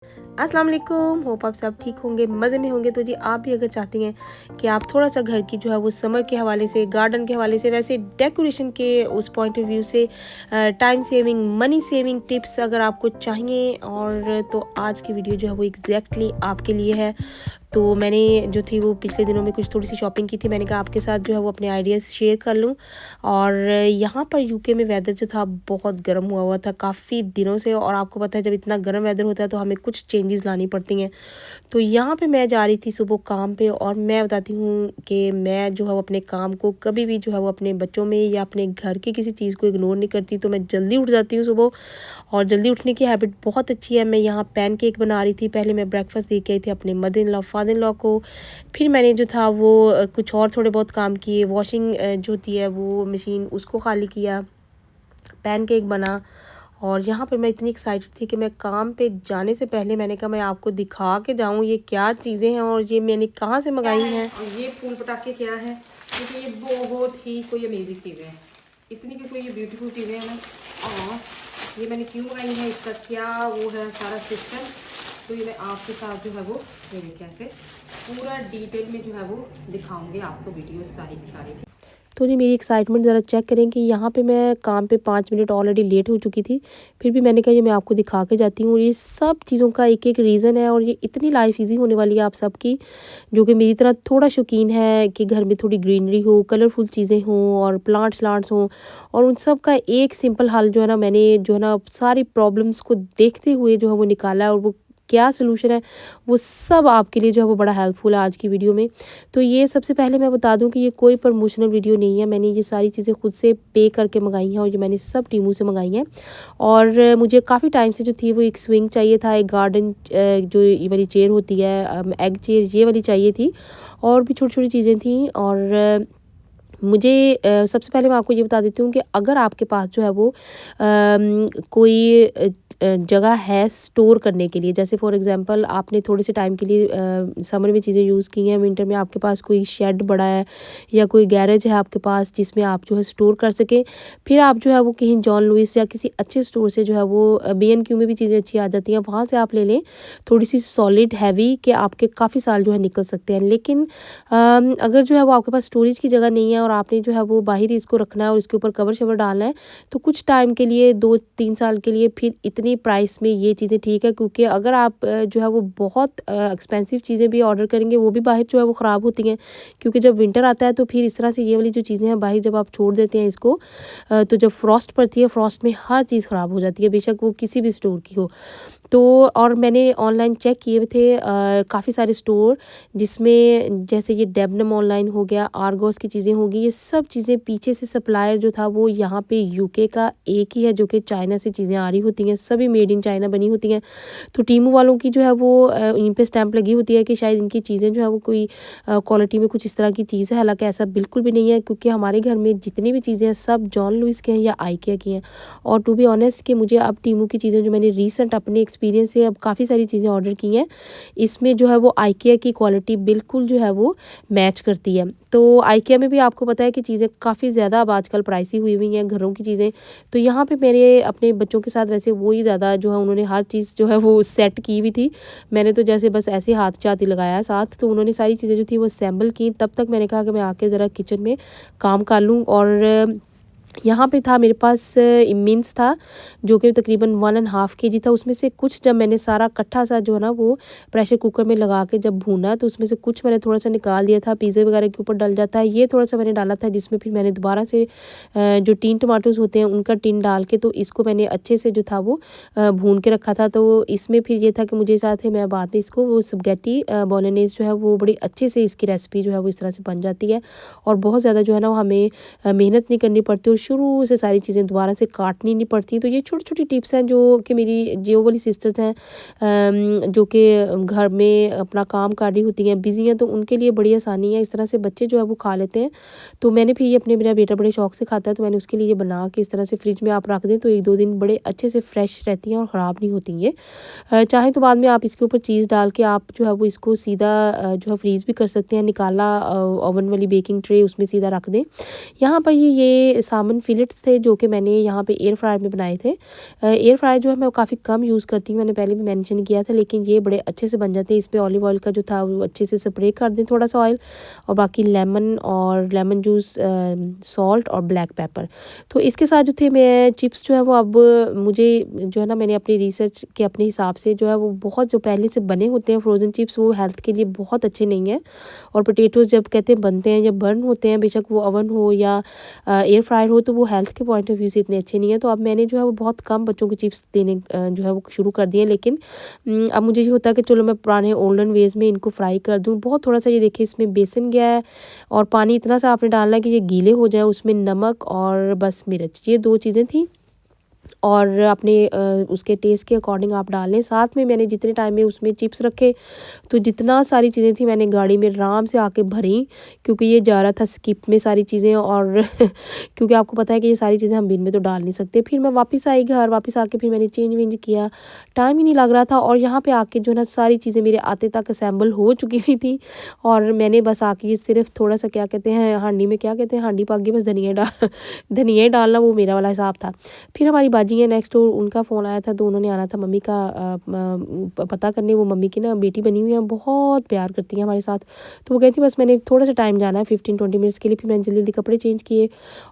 अस्सलाम वालेकुम, होप आप सब ठीक होंगे, मज़े में होंगे। तो जी आप भी अगर चाहती हैं कि आप थोड़ा-सा घर की जो है वो समर के हवाले से, गार्डन के हवाले से, वैसे डेकोरेशन के उस पॉइंट ऑफ व्यू से time saving, money saving tips अगर आपको चाहिए और तो आज की वीडियो जो है वो एग्ज़ैक्टली आपके लिए है। तो मैंने जो थी वो पिछले दिनों में कुछ थोड़ी-सी शॉपिंग की थी। मैंने कहा आपके साथ जो है वो अपने आइडियाज़ शेयर कर लूँ। और यहाँ पर यूके में वेदर जो था बहुत गर्म हुआ हुआ था काफ़ी दिनों से, और आपको पता है जब इतना गर्म वेदर होता है तो हमें कुछ चेंजेस लानी पड़ती हैं। तो यहाँ पे मैं जा रही थी सुबह काम पे, और मैं बताती हूँ कि मैं जो है वो अपने काम को कभी भी जो है वो अपने बच्चों में या अपने घर की किसी चीज़ को इग्नोर नहीं करती। तो मैं जल्दी उठ जाती हूँ सुबह, और जल्दी उठने की हैबिट बहुत अच्छी है। मैं यहाँ पैनकेक बना रही थी। पहले मैं ब्रेकफास्ट दे के आई थी अपने mother in law, father in law को। फिर मैंने जो था वो कुछ और थोड़े बहुत काम किए। वॉशिंग जो होती है वो मशीन, उसको खाली किया। पैनकेक बना। और यहाँ पे मैं इतनी एक्साइटेड थी कि मैं काम पे जाने से पहले मैंने कहा मैं आपको दिखा के जाऊँ ये क्या चीज़ें हैं और ये मैंने कहाँ से मंगाई हैं। और ये फूल पटाखे क्या है, क्योंकि ये बहुत ही कोई अमेजिंग चीज़ें हैं, इतनी की कोई ये ब्यूटीफुल चीज़ें हैं ना। और ये मैंने क्यों मंगाई है, इसका क्या वो है सारा सिस्टम, तो ये मैं आपके साथ जो है वो मेरे कैसे पूरा डिटेल में जो है वो दिखाऊंगी आपको वीडियो सारी की सारी। तो जी मेरी एक्साइटमेंट ज़रा चेक करें कि यहाँ पे मैं काम पे 5 मिनट ऑलरेडी लेट हो चुकी थी। फिर भी मैंने कहा ये मैं आपको दिखा के जाती हूँ। और ये सब चीज़ों का एक-एक रीज़न है, और ये इतनी लाइफ़ ईज़ी होने वाली है आप सबकी, जो कि मेरी तरह थोड़ा शौकीन है कि घर में थोड़ी ग्रीनरी हो, कलरफुल चीज़ें हों और प्लांट्स हों। और उन सब का एक सिंपल हल जो है ना, मैंने जो है ना सारी प्रॉब्लम्स को देखते हुए जो है वो निकाला है, और वो क्या सॉल्यूशन है वो सब आपके लिए जो है वो बड़ा हेल्पफुल है आज की वीडियो में। तो ये सबसे पहले मैं बता दूं कि ये कोई प्रमोशनल वीडियो नहीं है। मैंने ये सारी चीज़ें खुद से पे करके मंगाई हैं, और ये मैंने सब टीमों से मंगाई हैं। और मुझे काफ़ी टाइम से जो थी वो एक स्विंग चाहिए था, एक गार्डन जो ये वाली चेयर होती है, एग चेयर, ये वाली चाहिए थी। और भी छोटी छोटी चीज़ें थी। और मुझे सबसे पहले मैं आपको ये बता देती हूँ कि अगर आपके पास जो है वो कोई जगह है स्टोर करने के लिए, जैसे फॉर एग्जांपल आपने थोड़े से टाइम के लिए समर में चीज़ें यूज़ की हैं, विंटर में आपके पास कोई शेड बड़ा है या कोई गैरेज है आपके पास जिसमें आप जो है स्टोर कर सकें। फिर आप जो है वो कहीं जॉन लुइस या किसी अच्छे स्टोर से जो है वो B&Q में भी चीज़ें अच्छी आ जाती हैं, वहाँ से आप ले लें थोड़ी सी सॉलिड हैवी, कि आपके काफ़ी साल जो है निकल सकते हैं। लेकिन अगर जो है वो आपके पास स्टोरेज की जगह नहीं है और आपने जो है वो बाहर ही इसको रखना है और इसके ऊपर कवर शवर डालना है, तो कुछ टाइम के लिए 2-3 साल के लिए फिर इतनी प्राइस में ये चीज़ें ठीक है। क्योंकि अगर आप जो है वो बहुत एक्सपेंसिव चीज़ें भी ऑर्डर करेंगे, वो भी बाहर जो है वो ख़राब होती हैं। क्योंकि जब विंटर आता है तो फिर इस तरह से ये वाली जो चीज़ें हैं बाहर जब आप छोड़ देते हैं इसको, तो जब फ्रॉस्ट पड़ती है, फ्रॉस्ट में हर चीज़ ख़राब हो जाती है, बेशक वो किसी भी स्टोर की हो। तो और मैंने ऑनलाइन चेक किए हुए थे काफ़ी सारे स्टोर, जिसमें जैसे ये डेबनम ऑनलाइन हो गया, आर्गोस की चीज़ें होगी, ये सब चीज़ें पीछे से सप्लायर जो था वो यहाँ पे यूके का एक ही है, जो कि चाइना से चीज़ें आ रही होती हैं, सभी मेड इन चाइना बनी होती हैं। तो टीमू वालों की जो है वो इन पे स्टैंप लगी होती है कि शायद इनकी चीज़ें जो है वो कोई क्वालिटी में कुछ इस तरह की चीज़ है, हालांकि ऐसा बिल्कुल भी नहीं है। क्योंकि हमारे घर में जितनी भी चीज़ें हैं सब जॉन लुइस के हैं या आइकिया की हैं। और टू बी ऑनेस्ट कि मुझे अब टीमू की चीज़ें जो मैंने रीसेंट अपने एक्सपीरियंस से अब काफ़ी सारी चीज़ें ऑर्डर की हैं, इसमें जो है वो आइकिया की क्वालिटी बिल्कुल जो है वो मैच करती है। तो आइकिया में भी आपको पता है कि चीज़ें काफ़ी ज़्यादा अब आजकल प्राइसी हुई हुई हैं, घरों की चीज़ें। तो यहाँ पे मेरे अपने बच्चों के साथ वैसे वो ही ज़्यादा जो है उन्होंने हर चीज़ जो है वो सेट की हुई थी। मैंने तो जैसे बस ऐसे हाथ चाती लगाया साथ, तो उन्होंने सारी चीज़ें जो थी वो असेंबल की। तब तक मैंने कहा कि मैं आके ज़रा किचन में काम कर लूँ। और यहाँ पे था मेरे पास मिन्स था, जो कि तकरीबन 1.5 केजी था। उसमें से कुछ जब मैंने सारा इकट्ठा सा जो है ना वो प्रेशर कुकर में लगा के जब भूना, तो उसमें से कुछ मैंने थोड़ा-सा निकाल दिया था, पिज़्ज़ा वगैरह के ऊपर डल जाता है। ये थोड़ा-सा मैंने डाला था, जिसमें फिर मैंने दोबारा से जो टिन टमाटोज़ होते हैं उनका टिन डाल के, तो इसको मैंने अच्छे से जो था वो भून के रखा था। तो इसमें फिर ये था कि मुझे साथ है मैं बाद में इसको वो स्पगेटी बोलोनेज़ जो है वो बड़ी अच्छे से इसकी रेसिपी जो है वो इस तरह से बन जाती है, और बहुत ज़्यादा जो है ना वो हमें मेहनत नहीं करनी पड़ती और शुरू से सारी चीज़ें दोबारा से काटनी नहीं पड़ती। तो ये छोटी-छोटी टिप्स हैं जो कि मेरी जो वाली सिस्टर्स हैं जो कि घर में अपना काम कर रही होती हैं, बिज़ी हैं, तो उनके लिए बड़ी आसानी है। इस तरह से बच्चे जो है वो खा लेते हैं। तो मैंने फिर ये अपने मेरा बेटा बड़े शौक से खाता है, तो मैंने उसके लिए ये बना के इस तरह से फ्रिज में आप रख दें तो 1-2 दिन बड़े अच्छे से फ्रेश रहती हैं और ख़राब नहीं होती ये। चाहे तो बाद में आप इसके ऊपर चीज़ डाल के आप जो है वो इसको सीधा जो है फ्रीज़ भी कर सकते हैं। निकाला ओवन वाली बेकिंग ट्रे उसमें सीधा रख दें। यहाँ पर ये सामान सैल्मन फिलेट्स थे जो कि मैंने यहाँ पे एयर फ्रायर में बनाए थे। एयर फ्रायर जो है मैं काफ़ी कम यूज़ करती हूँ, मैंने पहले भी मेंशन किया था, लेकिन ये बड़े अच्छे से बन जाते हैं। इसमें ऑलिव ऑयल का जो था वो अच्छे से स्प्रे कर दें थोड़ा सा ऑयल, और बाकी लेमन और लेमन जूस, सॉल्ट और ब्लैक पेपर। तो इसके साथ जो थे मैं चिप्स जो है वो अब मुझे जो है ना, मैंने अपनी रिसर्च के अपने हिसाब से जो है वो बहुत जो पहले से बने होते हैं फ्रोज़न चिप्स वो हेल्थ के लिए बहुत अच्छे नहीं हैं। और पोटैटोज़ जब कहते हैं बनते हैं, जब बर्न होते हैं, बेशक वो ओवन हो या एयर फ्रायर हो, तो वो हेल्थ के पॉइंट ऑफ व्यू से इतने अच्छे नहीं हैं। तो अब मैंने जो है वो बहुत कम बच्चों को चिप्स देने जो है वो शुरू कर दिए हैं। लेकिन अब मुझे ये होता है कि चलो मैं पुराने ओल्डन वेज़ में इनको फ्राई कर दूँ। बहुत थोड़ा-सा ये देखिए इसमें बेसन गया है और पानी इतना सा आपने डालना है कि ये गीले हो जाएँ, उसमें नमक और बस मिर्च, ये 2 चीज़ें थी। और अपने उसके टेस्ट के अकॉर्डिंग आप डाल लें। साथ में मैंने जितने टाइम में उसमें चिप्स रखे, तो जितना सारी चीज़ें थी मैंने गाड़ी में आराम से आके भरी, क्योंकि ये जा रहा था स्किप में सारी चीज़ें। और क्योंकि आपको पता है कि ये सारी चीज़ें हम बिन में तो डाल नहीं सकते। फिर मैं वापस आई घर, वापस आके फिर मैंने चेंज वेंज किया, टाइम ही नहीं लग रहा था। और यहाँ पे आके जो है ना सारी चीज़ें मेरे आते तक असेंबल हो चुकी हुई थी, और मैंने बस आके ये सिर्फ थोड़ा-सा क्या कहते हैं हांडी में, क्या कहते हैं हांडी पक गई, बस धनिया धनिया ही डालना, वो मेरा वाला हिसाब था। फिर हमारी बाजी है नेक्स्ट डोर, उनका फ़ोन आया था, तो उन्होंने आना था मम्मी का पता करने। वो मम्मी की ना बेटी बनी हुई है, बहुत प्यार करती हैं हमारे साथ। तो वो कहती बस मैंने थोड़ा सा टाइम जाना है 15-20 मिनट्स के लिए। फिर मैंने जल्दी-जल्दी कपड़े चेंज किए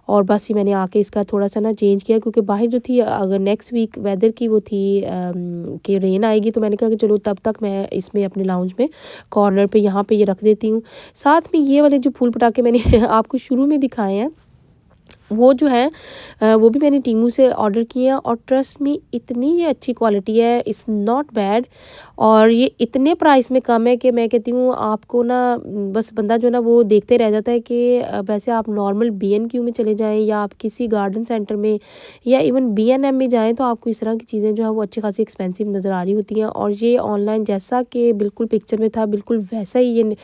और बस ही मैंने आके इसका थोड़ा-सा ना चेंज किया, क्योंकि बाहर जो थी अगर नेक्स्ट वीक वेदर की वो थी कि रेन आएगी, तो मैंने कहा कि चलो तब तक मैं इसमें अपने लाउंज में कॉर्नर पे यहाँ पे ये रख देती हूँ। साथ में ये वाले जो फूल पटाखे मैंने आपको शुरू में दिखाए हैं, वो जो है वो भी मैंने टीमू से ऑर्डर किए हैं, और ट्रस्ट मी इतनी ये अच्छी क्वालिटी है, इट्स नॉट बैड। और ये इतने प्राइस में कम है कि मैं कहती हूँ आपको ना बस बंदा जो है ना वो देखते रह जाता है कि वैसे आप नॉर्मल B&Q में चले जाएँ या आप किसी गार्डन सेंटर में या इवन B&M में जाएँ, तो आपको इस तरह की चीज़ें जो है वो अच्छी खासी एक्सपेंसिव नज़र आ रही होती हैं। और ये ऑनलाइन जैसा कि बिल्कुल पिक्चर में था, बिल्कुल वैसा ही ये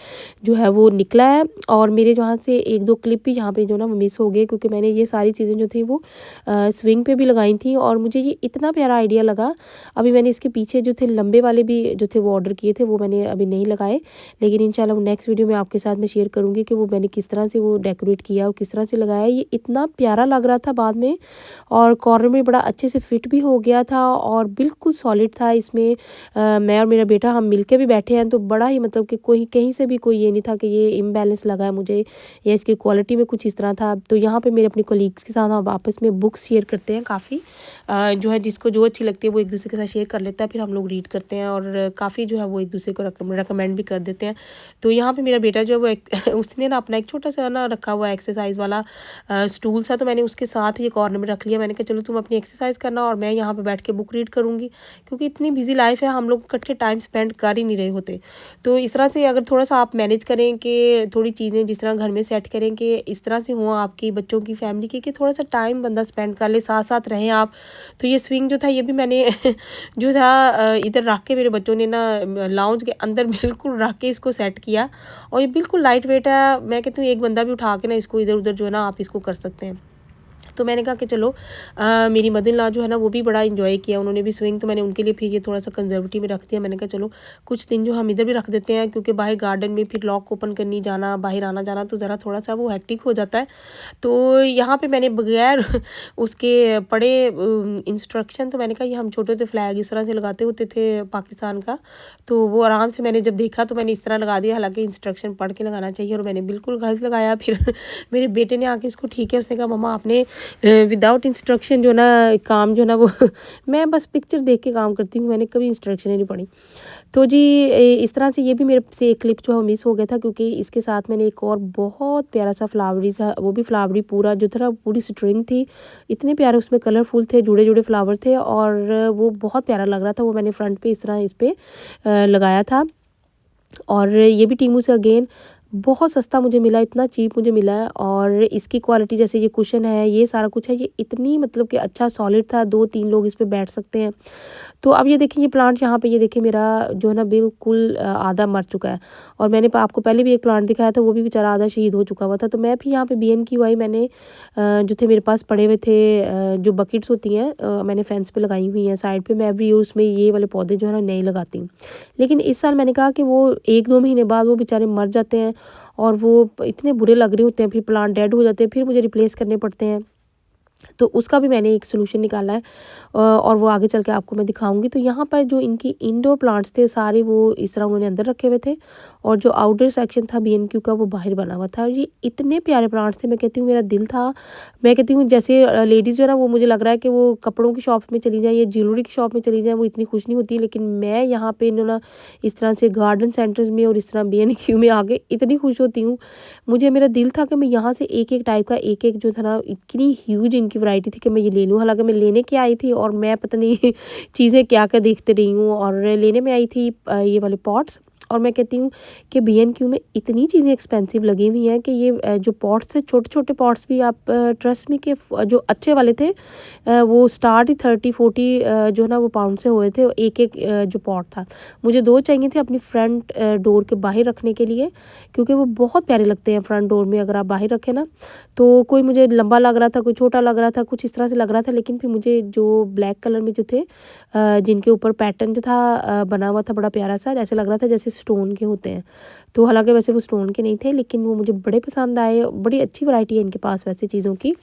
जो है वो निकला है। और मेरे वहाँ से 1-2 क्लिप भी यहाँ पे जो ना वो मिस हो गए, क्योंकि मैंने ये सारी चीज़ें जो थी वो स्विंग पे भी लगाई थी, और मुझे ये इतना प्यारा आइडिया लगा। अभी मैंने इसके पीछे जो थे लंबे वाले भी जो थे वो ऑर्डर किए थे, वो मैंने अभी नहीं लगाए, लेकिन इंशाल्लाह नेक्स्ट वीडियो में आपके साथ मैं शेयर करूँगी कि वो मैंने किस तरह से वो डेकोरेट किया और किस तरह से लगाया। ये इतना प्यारा लग रहा था बाद में, और कॉर्नर में बड़ा अच्छे से फिट भी हो गया था और बिल्कुल सॉलिड था। इसमें मैं और मेरा बेटा हम मिलके भी बैठे हैं, तो बड़ा ही मतलब कि कोई कहीं से भी कोई ये नहीं था कि ये इम्बैलेंस लगा है मुझे या इसकी क्वालिटी में कुछ इस तरह था। तो यहाँ पे मेरे अपने कोलीग्स के साथ हम आपस में बुक्स शेयर करते हैं काफ़ी, जो है जिसको जो अच्छी लगती है वो एक दूसरे के साथ शेयर कर लेता है, फिर हम लोग रीड करते हैं और काफ़ी जो है वो एक दूसरे को रिकमेंड भी कर देते हैं। तो यहाँ पे मेरा बेटा जो है वो उसने ना अपना एक छोटा सा ना रखा हुआ एक्सरसाइज वाला स्टूल सा, तो मैंने उसके साथ ये कॉर्नर में रख लिया। मैंने कहा चलो तुम अपनी एक्सरसाइज करना और मैं यहाँ पे बैठ के बुक रीड करूँगी, क्योंकि इतनी बिजी लाइफ है, हम लोग इकट्ठे टाइम स्पेंड कर ही नहीं रहे होते। तो इस तरह से अगर थोड़ा सा आप मैनेज करें कि थोड़ी चीज़ें जिस तरह घर में सेट करें कि इस तरह से हों आपकी बच्चों की फैमिली की, कि थोड़ा सा टाइम बंदा स्पेंड कर ले, साथ साथ रहें आप। तो ये स्विंग जो था ये भी मैंने जो था इधर रख के मेरे बच्चों ने ना लाउंज के अंदर बिल्कुल रख के इसको सेट किया, और ये बिल्कुल लाइट वेट है। मैं कहती हूँ एक बंदा भी उठा के ना इसको इधर उधर जो है ना आप इसको कर सकते हैं। तो मैंने कहा कि चलो मेरी मदर इन लॉ जो है ना वो भी बड़ा एंजॉय किया, उन्होंने भी स्विंग, तो मैंने उनके लिए फिर ये थोड़ा सा कंजर्वेटिव में रख दिया। मैंने कहा चलो कुछ दिन जो हम इधर भी रख देते हैं, क्योंकि बाहर गार्डन में फिर लॉक ओपन करनी जाना, बाहर आना जाना, तो ज़रा थोड़ा सा वो हेक्टिक हो जाता है। तो यहाँ पे मैंने बगैर उसके पढ़े इंस्ट्रक्शन, तो मैंने कहा ये हम छोटे होते फ्लैग इस तरह से लगाते होते थे पाकिस्तान का, तो वो आराम से मैंने जब देखा तो मैंने इस तरह लगा दिया, हालांकि इंस्ट्रक्शन पढ़ के लगाना चाहिए, और मैंने बिल्कुल गलत लगाया। फिर मेरे बेटे ने आके इसको ठीक है, उसने कहा मम्मा आपने विदाउट इंस्ट्रक्शन जो ना काम जो ना वो मैं बस पिक्चर देख के काम करती हूँ, मैंने कभी इंस्ट्रक्शन ही नहीं पढ़ी। तो जी इस तरह से ये भी मेरे से एक क्लिप जो है मिस हो गया था, क्योंकि इसके साथ मैंने एक और बहुत प्यारा सा फ्लावरी था, वो भी फ्लावरी पूरा जो था पूरी स्ट्रिंग थी, इतने प्यारे उसमें कलरफुल थे, जुड़े जुड़े फ्लावर थे, और वो बहुत प्यारा लग रहा था। वो मैंने फ्रंट पे इस तरह इस पर लगाया था। और ये भी टीमू से अगेन बहुत सस्ता मुझे मिला, इतना चीप मुझे मिला है। और इसकी क्वालिटी जैसे ये कुशन है, ये सारा कुछ है, ये इतनी मतलब कि अच्छा सॉलिड था, 2-3 लोग इस पे बैठ सकते हैं। तो अब ये देखिए ये प्लांट यहाँ पे ये देखिए मेरा जो है ना बिल्कुल आधा मर चुका है, और मैंने आपको पहले भी एक प्लांट दिखाया था, वो भी बेचारा आधा शहीद हो चुका हुआ था। तो मैं भी यहाँ पे B&Q आई, मैंने जो थे मेरे पास पड़े हुए थे जो बकेट्स होती हैं मैंने फेंस पे लगाई हुई हैं साइड पे। मैं एवरी ईयर उसमें ये वाले पौधे जो है ना नए लगाती हूँ, लेकिन इस साल मैंने कहा कि वो 1-2 महीने बाद वो बेचारे मर जाते हैं, और वो इतने बुरे लग रहे होते हैं, फिर प्लांट डेड हो जाते हैं, फिर मुझे रिप्लेस करने पड़ते हैं। तो उसका भी मैंने एक सॉल्यूशन निकाला है और वो आगे चल के आपको मैं दिखाऊंगी। तो यहाँ पर जो इनकी इंडोर प्लांट्स थे सारे वो इस तरह उन्होंने अंदर रखे हुए थे और जो आउटडोर सेक्शन था B&Q का वो बाहर बना हुआ था। और ये इतने प्यारे प्लांट्स थे, मैं कहती हूँ मेरा दिल था, मैं कहती हूँ जैसे लेडीज़ जो है ना वो मुझे लग रहा है कि वो कपड़ों की शॉप में चली जाए या ज्वेलरी की शॉप में चली जाए वो इतनी खुश नहीं होती, लेकिन मैं यहाँ पे इन्होंने इस तरह से गार्डन सेंटर्स में और इस तरह B&Q में आके इतनी खुश होती हूँ। मुझे मेरा दिल था कि मैं यहाँ से एक एक टाइप का एक एक जो था ना इतनी ह्यूज इनकी वैरायटी थी कि मैं ये ले लूँ। हालांकि मैं लेने क्या आई थी और मैं पता नहीं चीज़ें क्या क्या देखते रही हूँ और लेने में आई थी ये वाले पॉट्स। और मैं कहती हूँ कि B&Q में इतनी चीज़ें एक्सपेंसिव लगी हुई हैं कि ये जो पॉट्स थे छोटे छोटे पॉट्स भी आप ट्रस्ट में कि जो अच्छे वाले थे वो स्टार्ट ही 30-40 जो है ना वो पाउंड से हुए थे एक एक जो पॉट था। मुझे 2 चाहिए थे अपनी फ्रंट डोर के बाहर रखने के लिए, क्योंकि वो बहुत प्यारे लगते हैं फ्रंट डोर में अगर आप बाहर रखें ना। तो कोई मुझे लंबा लग रहा था, कोई छोटा लग रहा था, कुछ इस तरह से लग रहा था, लेकिन फिर मुझे जो ब्लैक कलर में जो थे जिनके ऊपर पैटर्न जो था बना हुआ था बड़ा प्यारा सा, ऐसे लग रहा था जैसे स्टोन के होते हैं। तो हालांकि वैसे वो स्टोन के नहीं थे, लेकिन वो मुझे बड़े पसंद आए। बड़ी अच्छी वैरायटी है इनके पास वैसे चीज़ों की।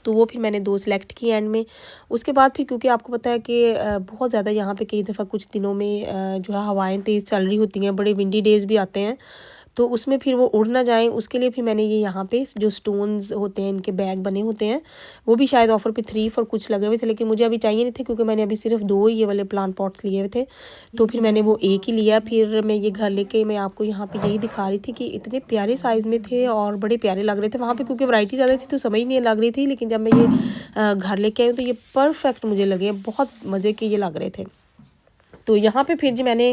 तो वो फिर मैंने 2 सिलेक्ट किए एंड में। उसके बाद फिर क्योंकि आपको पता है कि बहुत ज़्यादा यहाँ पे कई दफ़ा कुछ दिनों में जो है हवाएं तेज़ चल रही होती हैं, बड़े विंडी डेज़ भी आते हैं, तो उसमें फिर वो उड़ ना जाएँ उसके लिए फिर मैंने ये यहाँ पे जो स्टोन्स होते हैं इनके बैग बने होते हैं, वो भी शायद ऑफ़र पे 3 फॉर कुछ लगे हुए थे, लेकिन मुझे अभी चाहिए नहीं थे क्योंकि मैंने अभी सिर्फ 2 ही ये वाले प्लांट पॉट्स लिए हुए थे। तो फिर मैंने वो एक ही लिया। फिर मैं ये घर लेके मैं आपको यहाँ पे यही दिखा रही थी कि इतने प्यारे साइज़ में थे और बड़े प्यारे लग रहे थे। वहाँ पे क्योंकि वैरायटी ज़्यादा थी तो समझ नहीं लग रही थी, लेकिन जब मैं ये घर लेके आई हूँ तो ये परफेक्ट मुझे लगे, बहुत मज़े के ये लग रहे थे। तो यहाँ पे फिर जी मैंने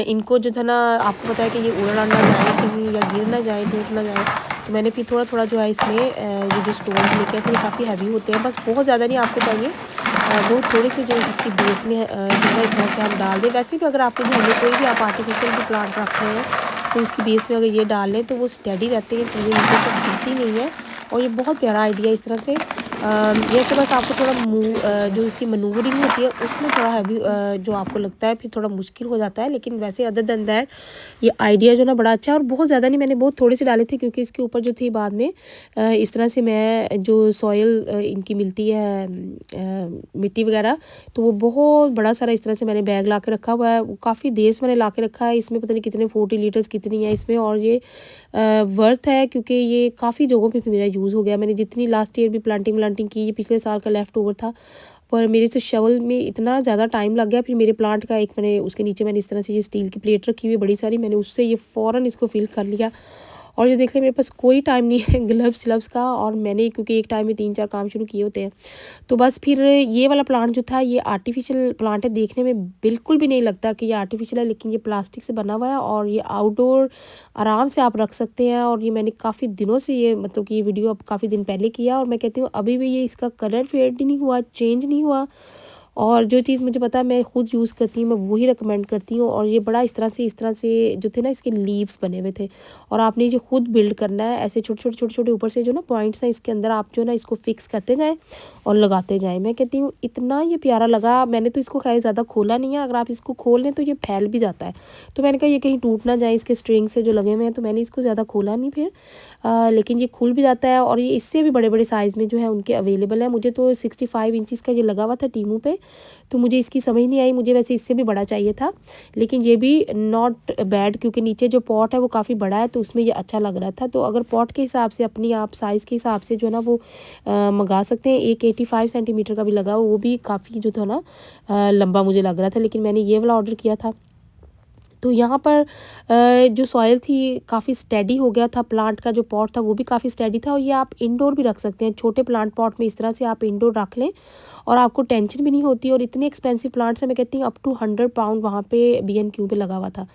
इनको जो था ना, आपको पता है कि ये उड़ ना जाए कहीं या गिर ना जाए, टूट ना जाए, तो मैंने फिर थोड़ा थोड़ा जो है इसमें ये जो स्टोन्स लेके आए थे ये काफ़ी हैवी होते हैं, बस बहुत ज़्यादा नहीं आपको चाहिए, बहुत थोड़े से जो इसकी बेस में जो है इस तरह से हम डाल दें। वैसे भी अगर आपके घर में कोई भी आप आर्टिफिशियल भी प्लांट रख रहे हैं तो उसकी बेस में अगर ये डाल लें तो वो स्टेडी रहते हैं, चीज़ें नीचे से गिरती नहीं है। और ये बहुत प्यारा आइडिया इस तरह से ये तो बस आपको थोड़ा जो इसकी मनूवरिंग होती है उसमें थोड़ा हैवी जो आपको लगता है फिर थोड़ा मुश्किल हो जाता है, लेकिन वैसे अदर देन दैट ये आइडिया जो ना बड़ा अच्छा है। और बहुत ज़्यादा नहीं, मैंने बहुत थोड़े से डाले थे क्योंकि इसके ऊपर जो थी बाद में इस तरह से मैं जो सॉयल इनकी मिलती है मिट्टी वगैरह, तो वो बहुत बड़ा सारा इस तरह से मैंने बैग ला के रखा हुआ है। वो काफ़ी देर से मैंने ला के रखा है, इसमें पता नहीं कितने 40 लीटर्स कितनी है इसमें। और ये वर्थ है क्योंकि ये काफ़ी जगहों पे मेरा यूज़ हो गया। मैंने जितनी लास्ट ईयर भी प्लांटिंग की, ये पिछले साल का लेफ़्ट ओवर था, पर मेरे से शवल में इतना ज़्यादा टाइम लग गया। फिर मेरे प्लांट का एक मैंने उसके नीचे मैंने इस तरह से ये स्टील की प्लेट रखी हुई है बड़ी सारी, मैंने उससे ये फ़ौरन इसको फिल कर लिया। और ये देख लें मेरे पास कोई टाइम नहीं है ग्लव्स का, और मैंने क्योंकि एक टाइम में 3-4 काम शुरू किए होते हैं, तो बस फिर ये वाला प्लांट जो था ये आर्टिफिशियल प्लांट है, देखने में बिल्कुल भी नहीं लगता कि ये आर्टिफिशियल है, लेकिन ये प्लास्टिक से बना हुआ है और ये आउटडोर आराम से आप रख सकते हैं। और ये मैंने काफ़ी दिनों से ये मतलब कि ये वीडियो अब काफ़ी दिन पहले किया, और मैं कहती हूँ अभी भी ये इसका कलर फेड नहीं हुआ, चेंज नहीं हुआ। और जो चीज़ मुझे पता है मैं खुद यूज़ करती हूँ, मैं वही रिकमेंड करती हूँ। और ये बड़ा इस तरह से जो थे ना इसके लीव्स बने हुए थे, और आपने ये खुद बिल्ड करना है ऐसे छोटे-छोटे ऊपर से जो ना पॉइंट्स हैं इसके अंदर, आप जो ना इसको फिक्स करते जाएँ और लगाते जाएँ। मैं कहती हूँ इतना ये प्यारा लगा। मैंने तो इसको खैर ज़्यादा खोला नहीं है, अगर आप इसको खोल लें तो ये फैल भी जाता है, तो मैंने कहा ये कहीं टूट ना जाए इसके स्ट्रिंग से जो लगे हुए हैं, तो मैंने इसको ज़्यादा खोला नहीं फिर। लेकिन ये खुल भी जाता है, और ये इससे भी बड़े-बड़े साइज़ में जो है उनके अवेलेबल है। मुझे तो 65 इंचज़ का ये लगा हुआ था टीमू पे, तो मुझे इसकी समझ नहीं आई, मुझे वैसे इससे भी बड़ा चाहिए था, लेकिन ये भी नॉट बैड क्योंकि नीचे जो पॉट है वो काफ़ी बड़ा है, तो उसमें ये अच्छा लग रहा था। तो अगर पॉट के हिसाब से अपनी आप साइज़ के हिसाब से जो है ना वो मंगा सकते हैं। एक 85 सेंटीमीटर का भी लगा, वो भी काफ़ी जो था ना लंबा मुझे लग रहा था, लेकिन मैंने ये वाला ऑर्डर किया था। तो यहाँ पर जो सॉइल थी काफ़ी स्टेडी हो गया था, प्लांट का जो पॉट था वो भी काफ़ी स्टेडी था, और ये आप इंडोर भी रख सकते हैं। छोटे प्लांट पॉट में इस तरह से आप इंडोर रख लें और आपको टेंशन भी नहीं होती। और इतने एक्सपेंसिव प्लांट्स हैं, मैं कहती हूँ अप टू 100 पाउंड वहाँ पे B&Q पे लगा हुआ था।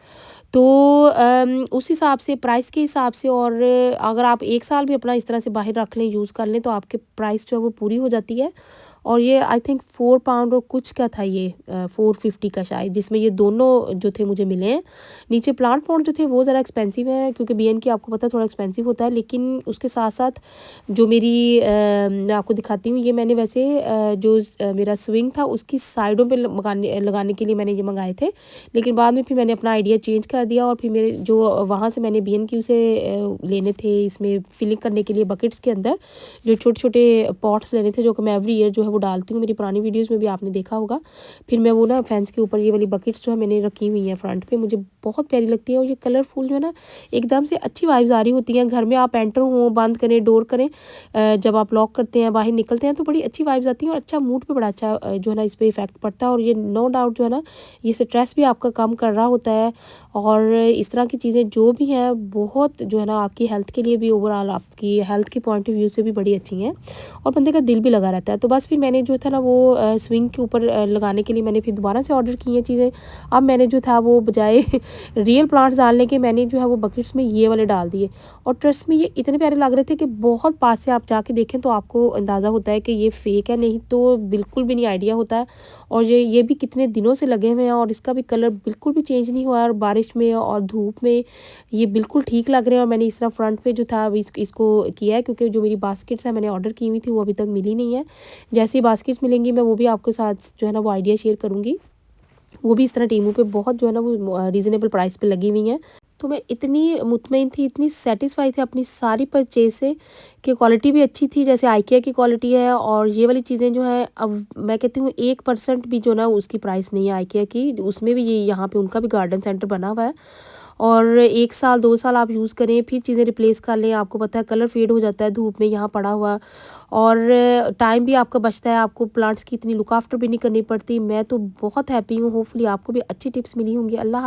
तो उस हिसाब से प्राइस के हिसाब से, और अगर आप 1 साल भी अपना इस तरह से बाहर रख लें यूज़ कर लें तो आपके प्राइस जो है वो पूरी हो जाती है। और ये आई थिंक 4 पाउंड और कुछ का था ये 450 का शायद, जिसमें ये दोनों जो थे मुझे मिले हैं। नीचे प्लांट पॉट जो थे वो ज़रा एक्सपेंसिव है क्योंकि बीएन की आपको पता है थोड़ा एक्सपेंसिव होता है, लेकिन उसके साथ साथ जो मेरी मैं आपको दिखाती हूँ, ये मैंने वैसे मेरा स्विंग था उसकी साइडों पे लगाने के लिए मैंने ये मंगाए थे, लेकिन बाद में फिर मैंने अपना आइडिया चेंज कर दिया और फिर मेरे जो वहाँ से मैंने बीएन की उसे लेने थे इसमें फिलिंग करने के लिए बकेट्स के अंदर जो छोटे छोटे पॉट्स लेने थे, जो कि मैं एवरी ईयर जो है वो डालती हूँ, मेरी पुरानी वीडियोज़ में भी आपने देखा होगा। फिर मैं वो ना फैंस के ऊपर ये वाली बकेट्स जो है मैंने रखी हुई हैं फ्रंट पे, मुझे बहुत प्यारी लगती है और ये कलरफुल जो है ना एकदम से अच्छी वाइब्स आ रही होती हैं। घर में आप एंटर हो, बंद करें, डोर करें, जब आप लॉक करते हैं बाहर निकलते हैं तो बड़ी अच्छी वाइब्स आती हैं और अच्छा मूड पे बड़ा अच्छा जो है ना इस पर इफेक्ट पड़ता है। और ये नो डाउट जो है ना ये स्ट्रेस भी आपका कम कर रहा होता है और इस तरह की चीज़ें जो भी हैं बहुत जो है ना आपकी हेल्थ के लिए भी, ओवरऑल आपकी हेल्थ के पॉइंट ऑफ व्यू से भी बड़ी अच्छी हैं और बंदे का दिल भी लगा रहता है। तो बस फिर मैंने जो था ना वो स्विंग के ऊपर लगाने के लिए मैंने फिर दोबारा से ऑर्डर की हैं चीज़ें। अब मैंने जो था वो बजाय रियल प्लांट्स डालने के मैंने जो है वो बकेट्स में ये वाले डाल दिए और ट्रस्ट में ये इतने प्यारे लग रहे थे कि बहुत पास से आप जाके देखें तो आपको अंदाज़ा होता है कि ये फ़ेक है, नहीं तो बिल्कुल भी नहीं आइडिया होता है। और ये भी कितने दिनों से लगे हुए हैं और इसका भी कलर बिल्कुल भी चेंज नहीं हुआ है और बारिश में और धूप में ये बिल्कुल ठीक लग रहे हैं। और मैंने इस तरह फ्रंट पे जो था अभी इसको किया है क्योंकि जो मेरी बास्केट्स है मैंने ऑर्डर की हुई थी वो अभी तक मिली नहीं है। जैसे ही बास्केट्स मिलेंगी मैं वो भी आपके साथ जो है ना वो आइडिया शेयर करूँगी। वो भी इस तरह टीमू पे बहुत जो है ना वो रीज़नेबल प्राइस पे लगी हुई हैं। तो मैं इतनी मुतमईन थी, इतनी सेटिस्फाई थी अपनी सारी परचेज़ से कि क्वालिटी भी अच्छी थी जैसे आइकिया की क्वालिटी है। और ये वाली चीज़ें जो हैं अब मैं कहती हूँ 1% भी जो ना उसकी प्राइस नहीं है आइकिया की, उसमें भी ये यहाँ पे उनका भी गार्डन सेंटर बना हुआ है। और 1 साल 2 साल आप यूज़ करें फिर चीज़ें रिप्लेस कर लें, आपको पता है कलर फेड हो जाता है धूप में यहाँ पड़ा हुआ और टाइम भी आपका बचता है, आपको प्लांट्स की इतनी लुक आफ्टर भी नहीं करनी पड़ती। मैं तो बहुत हैप्पी हूँ, होपफुली आपको भी अच्छी टिप्स मिली होंगी। अल्लाह